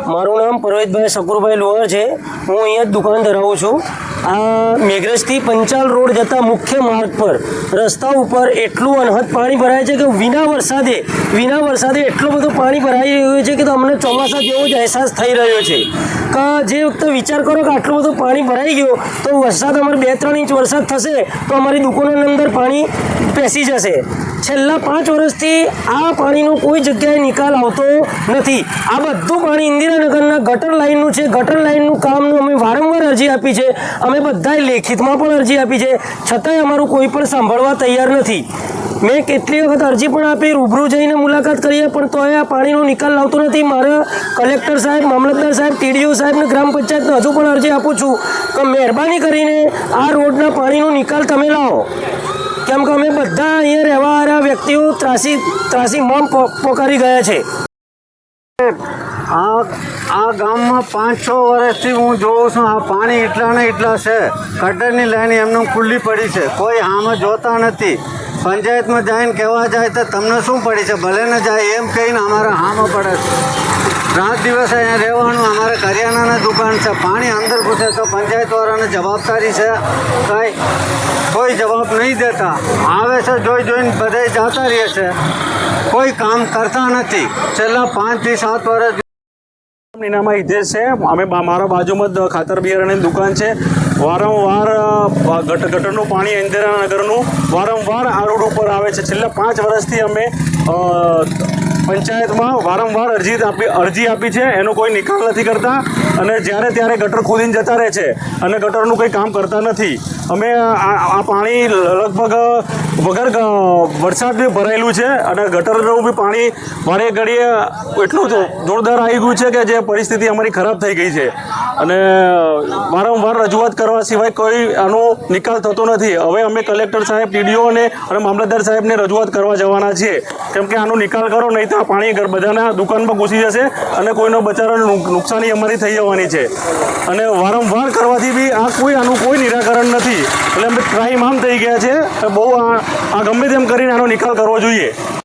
મારું નામ પર્વતભાઈ શકુરભાઈ લોહાર છે। હું અહીંયા જ દુકાન ધરાવું છું। આ મેઘરજથી પંચાલ રોડ જતા મુખ્ય માર્ગ પર રસ્તા ઉપર એટલું અનહદ પાણી ભરાય છે કે વિના વરસાદે એટલું બધું પાણી ભરાઈ રહ્યું છે કે અમને ચોમાસા જેવો જ અહેસાસ થઈ રહ્યો છે કે જે વખતે વિચાર કરો કે આટલું બધું પાણી ભરાઈ ગયું તો વરસાદ અમારે 2-3 ઇંચ વરસાદ થશે તો અમારી દુકાનોની અંદર પાણી પેસી જશે। છેલ્લા 5 વર્ષથી આ પાણીનો કોઈ જગ્યાએ નિકાલ આવતો નથી। આ બધું પાણી ઇન્દિરાનગરના ગટર લાઇનનું છે। ગટર લાઇનનું કામનું અમે વારંવાર અરજી આપી છે, અમે બધાએ લેખિતમાં પણ અરજી આપી છે, છતાંય અમારું કોઈ પણ સાંભળવા તૈયાર નથી। મેં કેટલી વખત અરજી પણ આપી, રૂબરૂ જઈને મુલાકાત કરીએ, પણ તોય આ પાણીનો નિકાલ લાવતો નથી। મારા કલેક્ટર સાહેબ, મામલતદાર સાહેબ, ટીડીઓ સાહેબ ને ગ્રામ પંચાયતને હજુ પણ અરજી આપું છું કે મહેરબાની કરીને આ રોડના પાણીનો નિકાલ તમે લાવો, કેમ કે અમે બધા અહીંયા રહેવાવાળા વ્યક્તિઓ ત્રાસી મામ પોકારી ગયા છે। આ ગામમાં 5-6 વર્ષથી હું જોઉં છું આ પાણી એટલા ને એટલા છે। ગટરની લાઈન એમને ખુલ્લી પડી છે, કોઈ આમાં જોતા નથી। પંચાયતમાં જઈને કહેવા જાય તો તમને શું પડી છે, ભલે ને જાય એમ કહીને અમારા હામાં પડે છે। રાત દિવસ અહીંયા રહેવાનું, અમારે કરિયાણાની દુકાન છે, પાણી અંદર ઘૂસે તો પંચાયતવાળાને જવાબદારી છે કાંઈ કોઈ જવાબ નહીં દેતા। આવે છે જોઈને બધે જતા રહે છે, કોઈ કામ કરતા નથી। છેલ્લા 5 થી 7 વર્ષ નામાં હિતેશ છે। અમે મારા બાજુમાં જ ખાતર બિયારણની દુકાન છે। વારંવાર ગટરનું પાણી ઇન્દિરાનગરનું વારંવાર આ રોડ ઉપર આવે છે। છેલ્લા 5 વર્ષથી અમે પંચાયતમાં વારંવાર અરજી આપી છે, એનો કોઈ નિકાલ નથી કરતા અને જ્યારે ત્યારે ગટર ખોદીને જતા રહે છે અને ગટરનું કંઈ કામ કરતા નથી। અમે આ પાણી લગભગ વગર વરસાદ ભરાયેલું છે અને ગટરનું બી પાણી વારે ઘડીએ એટલું જોરદાર આવી ગયું છે કે જે પરિસ્થિતિ અમારી ખરાબ થઈ ગઈ છે અને વારંવાર રજૂઆત કરવા સિવાય કોઈ આનો નિકાલ થતો નથી। હવે અમે કલેક્ટર સાહેબ, ટીડીઓ અને મામલતદાર સાહેબને રજૂઆત કરવા જવાના છીએ, કેમ કે આનો નિકાલ કરો, નહીં તો આ પાણી બધાના દુકાનમાં ઘૂસી જશે અને કોઈનો બચારાને નુકસાની અમારી થઈ જવાની છે અને વારંવાર કરવાથી બી આનું કોઈ નિરાકરણ નથી। એટલે અમે ત્રાહિમામ થઈ ગયા છે। બહુ આ ગમે તેમ કરીને આનો નિકાલ કરવો જોઈએ।